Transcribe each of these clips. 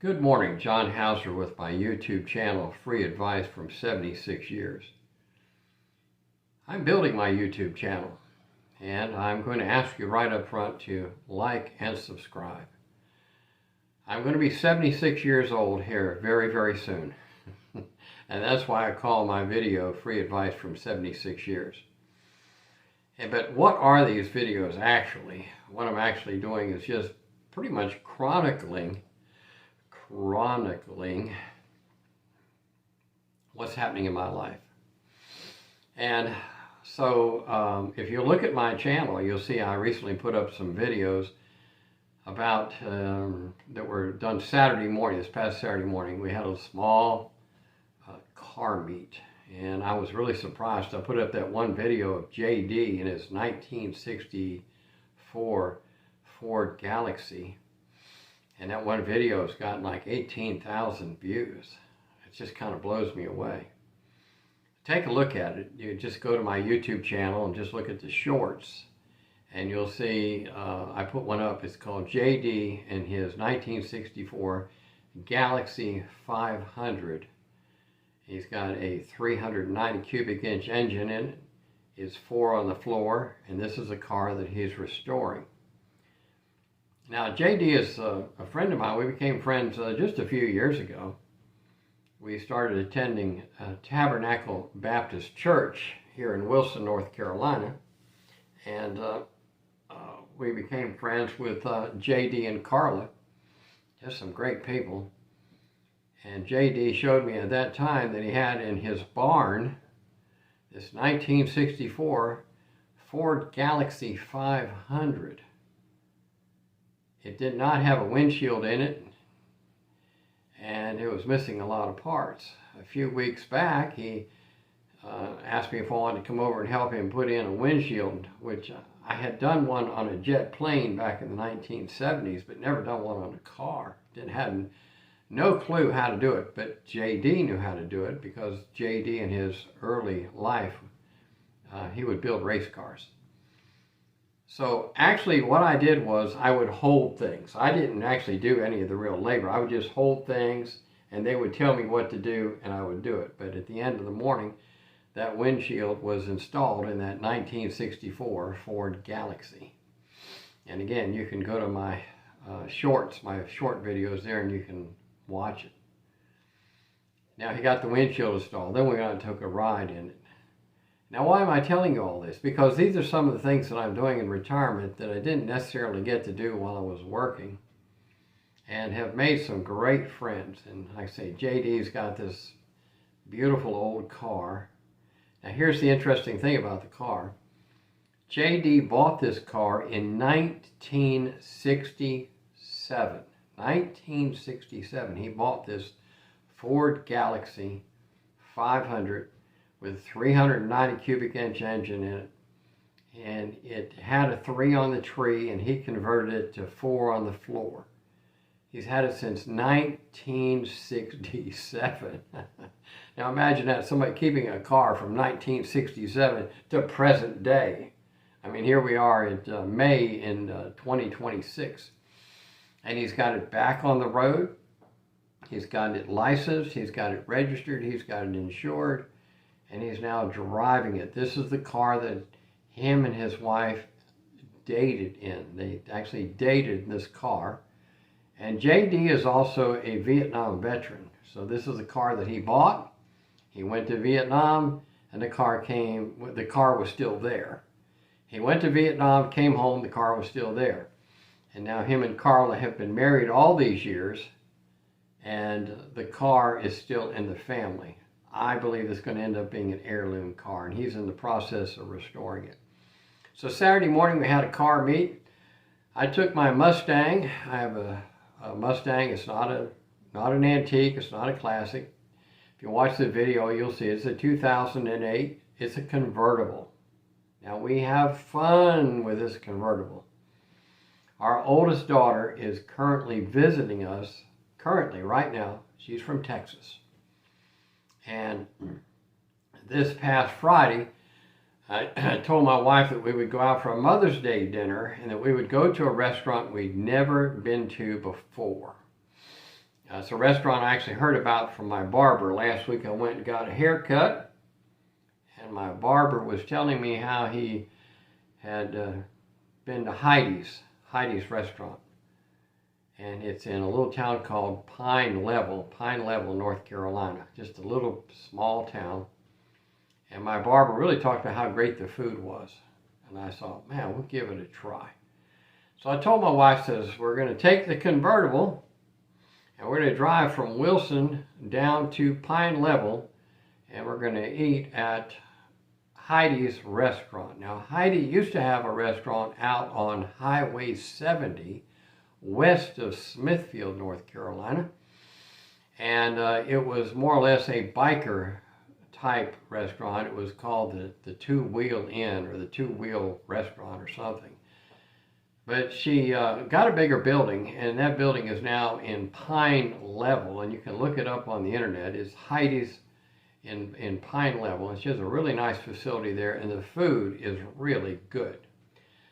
Good morning, John Hauser with my YouTube channel, Free Advice from 76 Years. I'm building my YouTube channel, and I'm going to ask you right up front to like and subscribe. I'm going to be 76 years old here very, very soon. And that's why I call my video Free Advice from 76 Years. But what are these videos actually? What I'm actually doing is just pretty much chronicling what's happening in my life. And so if you look at my channel, you'll see I recently put up some videos about that were done Saturday morning, this past Saturday morning. We had a small car meet, and I was really surprised. I put up that one video of JD in his 1964 Ford Galaxy. And that one video has gotten like 18,000 views. It just kind of blows me away. Take a look at it. You just go to my YouTube channel and just look at the shorts. And you'll see I put one up. It's called JD and his 1964 Galaxy 500. He's got a 390 cubic inch engine in it. It's 4 on the floor. And this is a car that he's restoring. Now, JD is a friend of mine. We became friends just a few years ago. We started attending Tabernacle Baptist Church here in Wilson, North Carolina. And we became friends with JD and Carla, just some great people. And JD showed me at that time that he had in his barn this 1964 Ford Galaxy 500. It did not have a windshield in it, and it was missing a lot of parts. A few weeks back, he asked me if I wanted to come over and help him put in a windshield, which I had done one on a jet plane back in the 1970s, but never done one on a car. Had no clue how to do it, but JD knew how to do it because JD in his early life, he would build race cars. So actually what I did was I would hold things. I didn't actually do any of the real labor. I would just hold things and they would tell me what to do and I would do it. But at the end of the morning, that windshield was installed in that 1964 Ford Galaxy. And again, you can go to my shorts, my short videos there, and you can watch it. Now he got the windshield installed. Then we went and took a ride in it. Now, why am I telling you all this? Because these are some of the things that I'm doing in retirement that I didn't necessarily get to do while I was working, and have made some great friends. And like I say, JD's got this beautiful old car. Now, here's the interesting thing about the car. JD bought this car in 1967. 1967, he bought this Ford Galaxy 500 with 390 cubic inch engine in it, and it had a 3 on the tree, and he converted it to 4 on the floor. He's had it since 1967. Now imagine that, somebody keeping a car from 1967 to present day. I mean, here we are in May in 2026, and he's got it back on the road. He's got it licensed, he's got it registered, he's got it insured, and he's now driving it. This is the car that him and his wife dated in. They actually dated in this car. And JD is also a Vietnam veteran. So this is the car that he bought. He went to Vietnam, and the car was still there. He went to Vietnam, came home, the car was still there. And now him and Carla have been married all these years, and the car is still in the family. I believe it's going to end up being an heirloom car, and he's in the process of restoring it. So Saturday morning we had a car meet. I took my Mustang. I have a Mustang. It's not an antique. It's not a classic. If you watch the video, you'll see it's a 2008. It's a convertible. Now we have fun with this convertible. Our oldest daughter is currently visiting us, right now. She's from Texas. And this past Friday, I told my wife that we would go out for a Mother's Day dinner and that we would go to a restaurant we'd never been to before. It's a restaurant I actually heard about from my barber. Last week I went and got a haircut, and my barber was telling me how he had been to Heidi's restaurant. And it's in a little town called Pine Level, North Carolina. Just a little small town. And my barber really talked about how great the food was. And I thought, man, we'll give it a try. So I told my wife, says, we're going to take the convertible and we're going to drive from Wilson down to Pine Level, and we're going to eat at Heidi's restaurant. Now, Heidi used to have a restaurant out on Highway 70 west of Smithfield, North Carolina. And it was more or less a biker type restaurant. It was called the Two-Wheel Inn or the Two-Wheel Restaurant or something. But she got a bigger building, and that building is now in Pine Level, and you can look it up on the internet. It's Heidi's in Pine Level, and she has a really nice facility there, and the food is really good.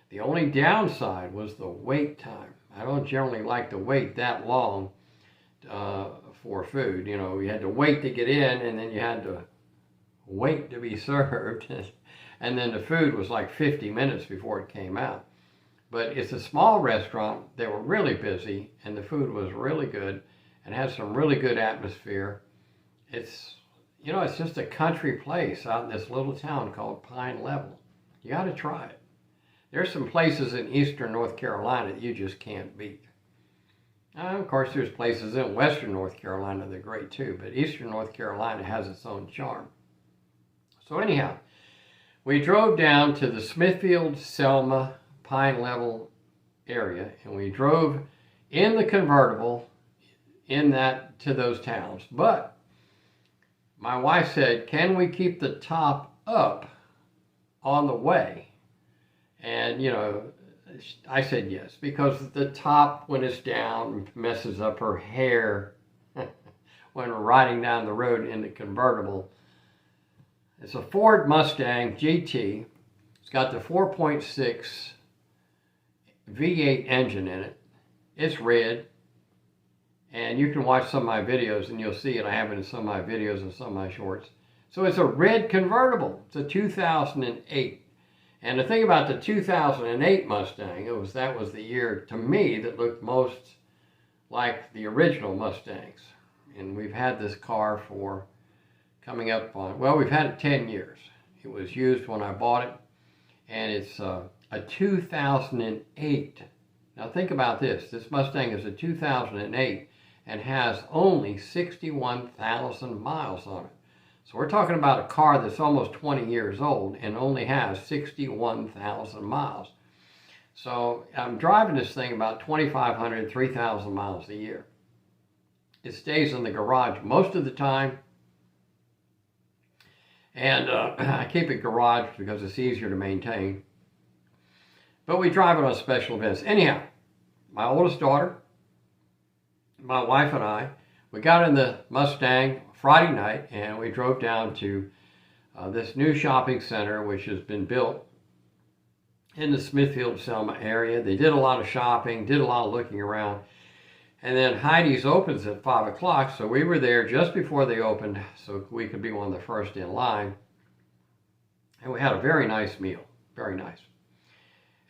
The only downside was the wait time. I don't generally like to wait that long for food. You know, you had to wait to get in, and then you had to wait to be served, and then the food was like 50 minutes before it came out. But it's a small restaurant. They were really busy, and the food was really good and had some really good atmosphere. It's, you know, it's just a country place out in this little town called Pine Level. You got to try it. There's some places in eastern North Carolina that you just can't beat. Of course, there's places in western North Carolina that are great too, but eastern North Carolina has its own charm. So anyhow, we drove down to the Smithfield, Selma, Pine Level area, and we drove in the convertible to those towns. But my wife said, can we keep the top up on the way? And, you know, I said yes, because the top, when it's down, messes up her hair when we're riding down the road in the convertible. It's a Ford Mustang GT. It's got the 4.6 V8 engine in it. It's red, and you can watch some of my videos and you'll see it. I have it in some of my videos and some of my shorts. So it's a red convertible. It's a 2008. And the thing about the 2008 Mustang, that was the year to me that looked most like the original Mustangs. And we've had this car for coming up on, well, we've had it 10 years. It was used when I bought it, and it's a 2008. Now think about this. This Mustang is a 2008 and has only 61,000 miles on it. So we're talking about a car that's almost 20 years old and only has 61,000 miles. So I'm driving this thing about 2,500, 3,000 miles a year. It stays in the garage most of the time. And I keep it garaged because it's easier to maintain. But we drive it on special events. Anyhow, my oldest daughter, my wife and I, we got in the Mustang Friday night, and we drove down to this new shopping center which has been built in the Smithfield, Selma area. They did a lot of shopping, did a lot of looking around. And then Heidi's opens at 5 o'clock, so we were there just before they opened so we could be one of the first in line. And we had a very nice meal, very nice.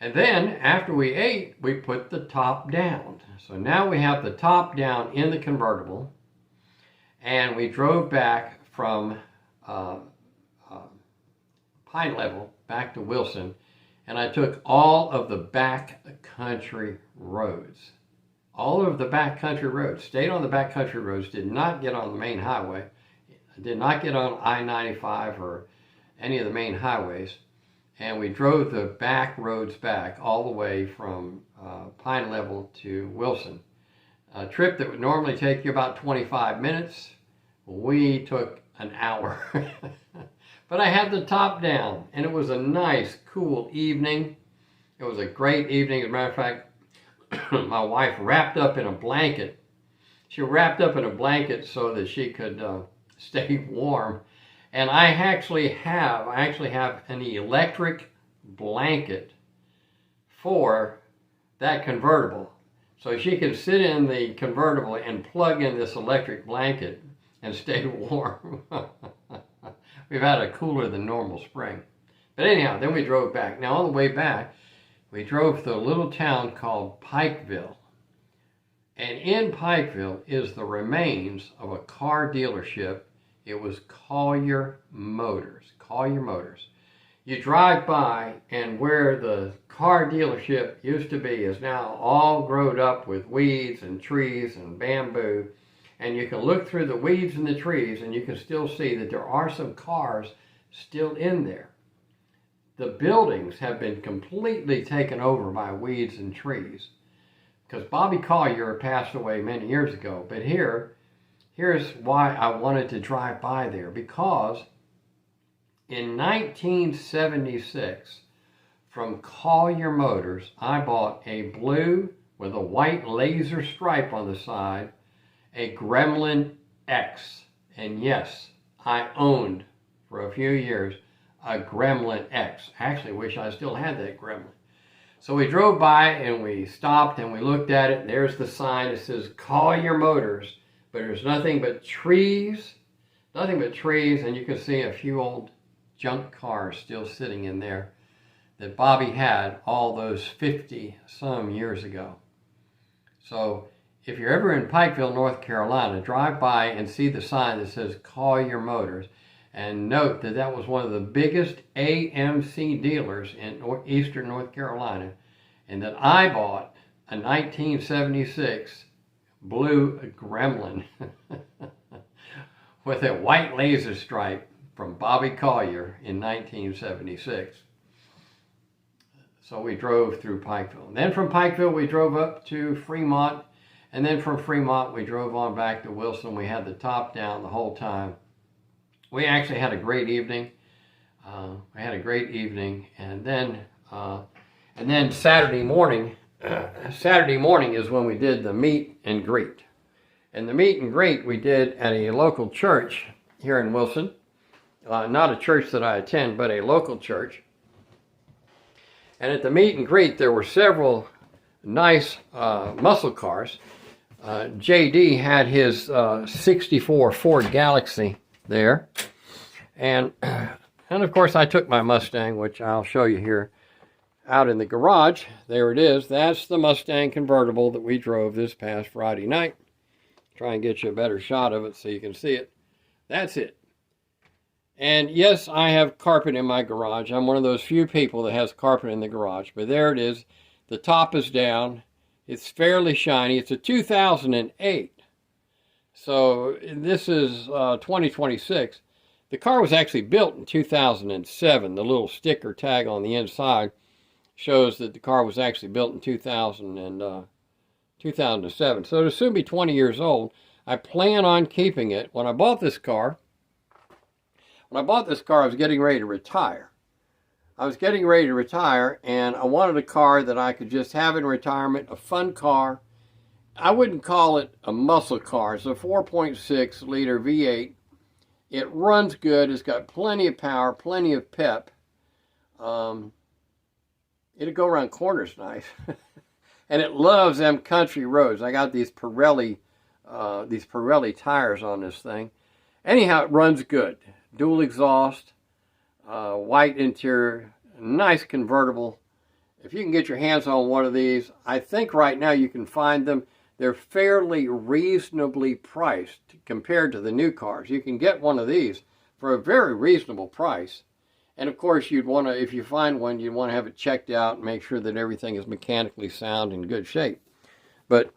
And then after we ate, we put the top down. So now we have the top down in the convertible, and we drove back from Pine Level back to Wilson, and I took all of the back country roads. All of the backcountry roads, stayed on the backcountry roads, did not get on the main highway, did not get on I-95 or any of the main highways, and we drove the back roads back all the way from Pine Level to Wilson. A trip that would normally take you about 25 minutes, we took an hour. But I had the top down, and it was a nice, cool evening. It was a great evening. As a matter of fact, my wife wrapped up in a blanket. She wrapped up in a blanket so that she could stay warm. And I actually have an electric blanket for that convertible. So she can sit in the convertible and plug in this electric blanket and stay warm. We've had a cooler than normal spring. But anyhow, then we drove back. Now on the way back, we drove to a little town called Pikeville. And in Pikeville is the remains of a car dealership. It was Collier Motors. Collier Motors. You drive by, and where the car dealership used to be is now all grown up with weeds and trees and bamboo. And you can look through the weeds and the trees, and you can still see that there are some cars still in there. The buildings have been completely taken over by weeds and trees, because Bobby Collier passed away many years ago. But here's why I wanted to drive by there, because in 1976, from Collier Motors, I bought a blue with a white laser stripe on the side, a Gremlin X. And yes, I owned for a few years a Gremlin X. I actually wish I still had that Gremlin. So we drove by and we stopped and we looked at it. There's the sign. It says Collier Motors, but there's nothing but trees, and you can see a few old junk cars still sitting in there that Bobby had all those 50-some years ago. So if you're ever in Pikeville, North Carolina, drive by and see the sign that says Collier Motors, and note that that was one of the biggest AMC dealers in eastern North Carolina, and that I bought a 1976 blue Gremlin with a white laser stripe from Bobby Collier in 1976. So we drove through Pikeville. And then from Pikeville, we drove up to Fremont. And then from Fremont, we drove on back to Wilson. We had the top down the whole time. We actually had a great evening. And then Saturday morning is when we did the meet and greet. And the meet and greet we did at a local church here in Wilson. Not a church that I attend, but a local church. And at the meet and greet, there were several nice muscle cars. JD had his 64 Ford Galaxy there. And of course, I took my Mustang, which I'll show you here, out in the garage. There it is. That's the Mustang convertible that we drove this past Friday night. Try and get you a better shot of it so you can see it. That's it. And yes, I have carpet in my garage. I'm one of those few people that has carpet in the garage. But there it is. The top is down. It's fairly shiny. It's a 2008. So this is 2026. The car was actually built in 2007. The little sticker tag on the inside shows that the car was actually built in 2007. So it'll soon be 20 years old. I plan on keeping it. When I bought this car, I was getting ready to retire. And I wanted a car that I could just have in retirement, a fun car. I wouldn't call it a muscle car. It's a 4.6 liter V8. It runs good. It's got plenty of power, plenty of pep. It'll go around corners nice. And it loves them country roads. I got these Pirelli tires on this thing. Anyhow, it runs good. Dual exhaust, white interior, nice convertible. If you can get your hands on one of these, I think right now you can find them. They're fairly reasonably priced compared to the new cars. You can get one of these for a very reasonable price. And of course, you'd want to, if you find one, you'd want to have it checked out and make sure that everything is mechanically sound and in good shape. But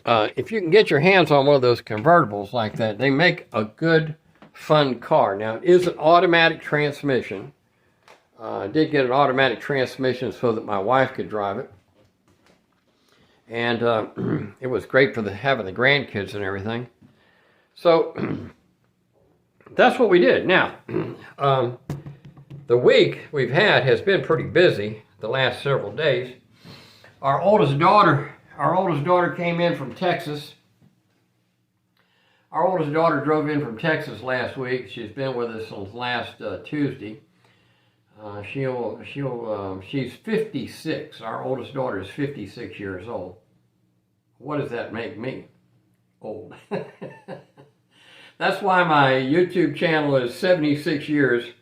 if you can get your hands on one of those convertibles like that, they make a good, fun car. Now, it is an automatic transmission. I did get an automatic transmission so that my wife could drive it. And it was great for having the grandkids and everything. So that's what we did. Now, the week we've had has been pretty busy the last several days. Our oldest daughter came in from Texas. Our oldest daughter drove in from Texas last week. She's been with us since last Tuesday. She's 56. Our oldest daughter is 56 years old. what does that make me? Old. That's why my YouTube channel is 76 years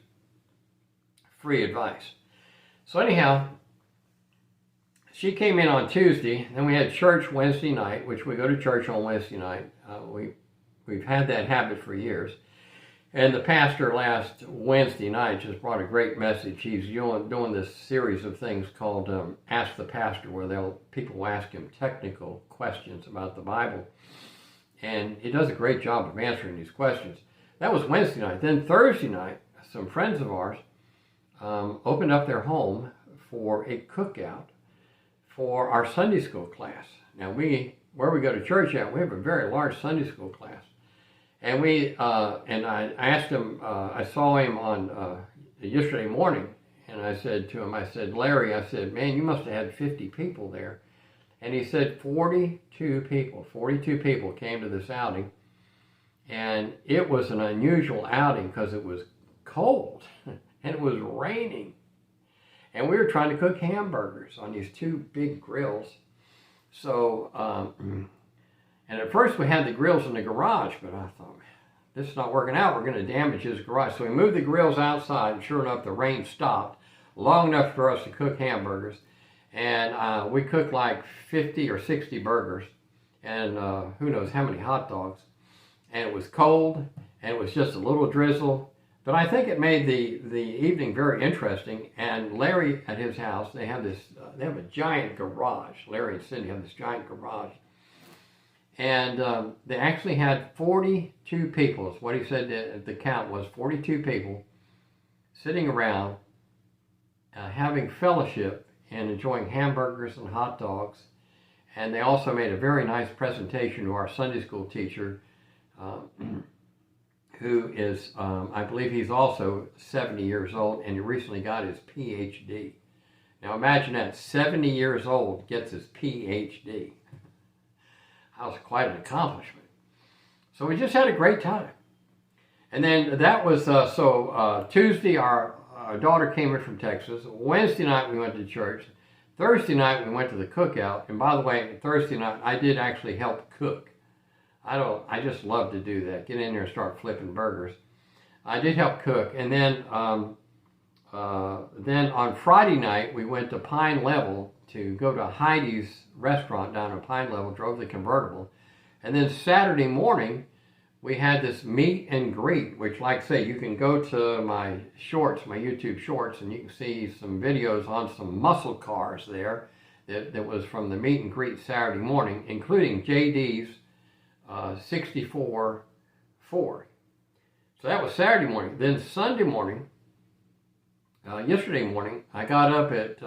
free advice. So anyhow, she came in on Tuesday, then we had church Wednesday night, which we go to church on Wednesday night. We've had that habit for years. And the pastor last Wednesday night just brought a great message. He's doing this series of things called Ask the Pastor, where people will ask him technical questions about the Bible. And he does a great job of answering these questions. That was Wednesday night. Then Thursday night, some friends of ours opened up their home for a cookout for our Sunday school class. Now where we go to church at, we have a very large Sunday school class. And I asked him, I saw him on yesterday morning, and I said to him, I said, Larry, I said, man, you must have had 50 people there. And he said 42 people came to this outing. And it was an unusual outing because it was cold and it was raining. And we were trying to cook hamburgers on these two big grills. So, and at first we had the grills in the garage, but I thought, this is not working out. We're going to damage his garage. So we moved the grills outside, and sure enough, the rain stopped long enough for us to cook hamburgers. And we cooked like 50 or 60 burgers, and who knows how many hot dogs. And it was cold, and it was just a little drizzle. But I think it made the evening very interesting. And Larry at his house, they have a giant garage. Larry and Cindy have this giant garage. And they actually had 42 people, is what he said the count was, 42 people sitting around having fellowship and enjoying hamburgers and hot dogs. And they also made a very nice presentation to our Sunday school teacher, who is, I believe he's also 70 years old, and he recently got his PhD. Now imagine that, 70 years old gets his PhD. That was quite an accomplishment. So we just had a great time. And then that was, Tuesday our daughter came in from Texas. Wednesday night we went to church. Thursday night we went to the cookout. And by the way, Thursday night I did actually help cook. I just love to do that. Get in there and start flipping burgers. I did help cook. And then on Friday night we went to Pine Level to go to Heidi's restaurant down in Pine Level, drove the convertible. And then Saturday morning, we had this meet and greet, which, like I say, you can go to my shorts, my YouTube shorts, and you can see some videos on some muscle cars there that was from the meet and greet Saturday morning, including JD's 64 Ford. So that was Saturday morning. Then Sunday morning, yesterday morning, I got up at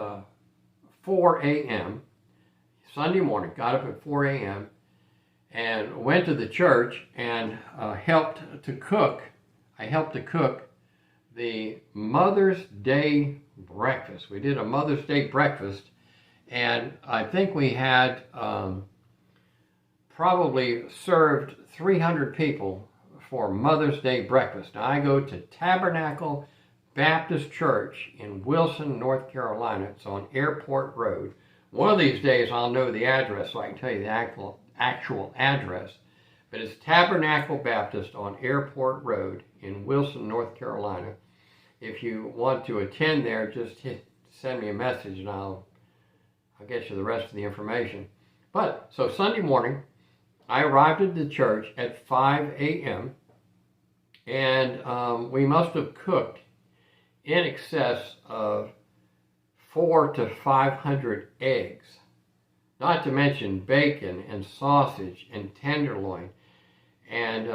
4 a.m. Sunday morning, got up at 4 a.m. and went to the church and helped to cook. I helped to cook the Mother's Day breakfast. We did a Mother's Day breakfast, and I think we had probably served 300 people for Mother's Day breakfast. Now, I go to Tabernacle Baptist Church in Wilson, North Carolina. It's on Airport Road. One of these days I'll know the address so I can tell you the actual address. But it's Tabernacle Baptist on Airport Road in Wilson, North Carolina. If you want to attend there, just send me a message and I'll get you the rest of the information. But, so Sunday morning, I arrived at the church at 5 a.m. and we must have cooked in excess of 400 to 500 eggs, not to mention bacon and sausage and tenderloin. And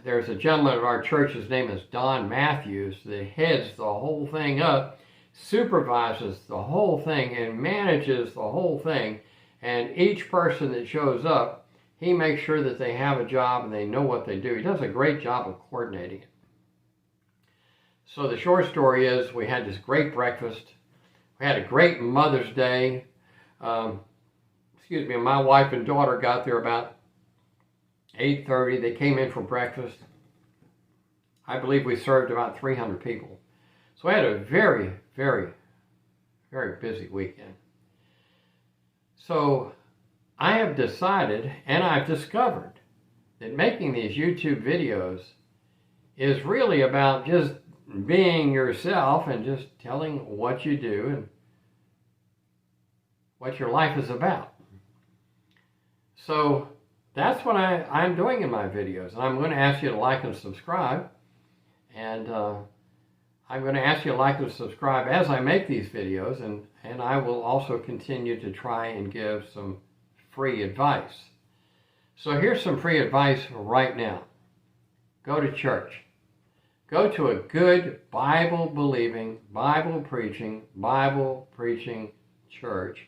there's a gentleman at our church, his name is Don Matthews, that heads the whole thing up, supervises the whole thing, and manages the whole thing. And each person that shows up, he makes sure that they have a job and they know what they do. He does a great job of coordinating it. So the short story is we had this great breakfast. We had a great Mother's Day. My wife and daughter got there about 8:30. They came in for breakfast. I believe we served about 300 people. So I had a very, very, very busy weekend. So I have decided and I've discovered that making these YouTube videos is really about just being yourself and just telling what you do and what your life is about. So that's what I'm doing in my videos. And I'm going to ask you to like and subscribe. And I'm going to ask you to like and subscribe as I make these videos. And I will also continue to try and give some free advice. So here's some free advice right now. Go to church. Go to a good Bible-believing, Bible-preaching church.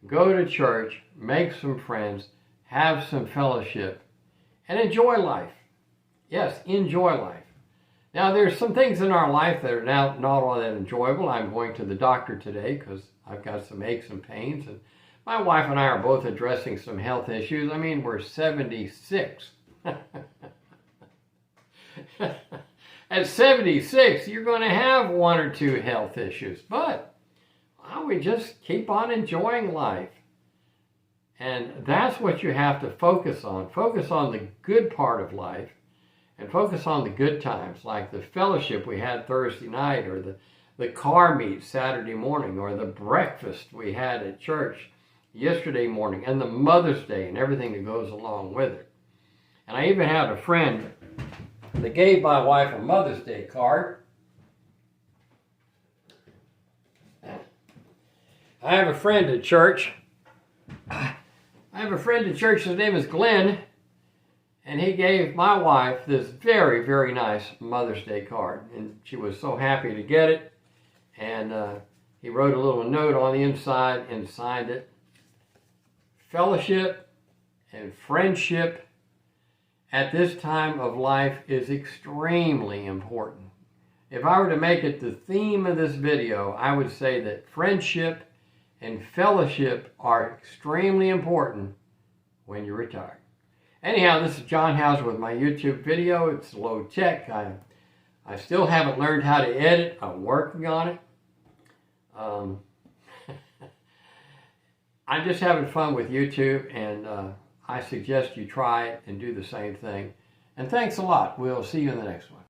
Go to church, make some friends, have some fellowship, and enjoy life. Yes, enjoy life. Now, there's some things in our life that are now not all that enjoyable. I'm going to the doctor today because I've got some aches and pains, and my wife and I are both addressing some health issues. I mean, we're 76. At 76, you're going to have one or two health issues, but we just keep on enjoying life. And that's what you have to focus on. Focus on the good part of life and focus on the good times, like the fellowship we had Thursday night, or the car meet Saturday morning, or the breakfast we had at church yesterday morning, and the Mother's Day and everything that goes along with it. And I even had a friend that gave my wife a Mother's Day card. I have a friend at church. His name is Glenn, and he gave my wife this very, very nice Mother's Day card. And she was so happy to get it. And he wrote a little note on the inside and signed it. Fellowship and friendship at this time of life is extremely important. If I were to make it the theme of this video, I would say that friendship and fellowship are extremely important when you retire. Anyhow, this is John Hauser with my YouTube video. It's low tech. I still haven't learned how to edit. I'm working on it. I'm just having fun with YouTube, and I suggest you try it and do the same thing. And thanks a lot. We'll see you in the next one.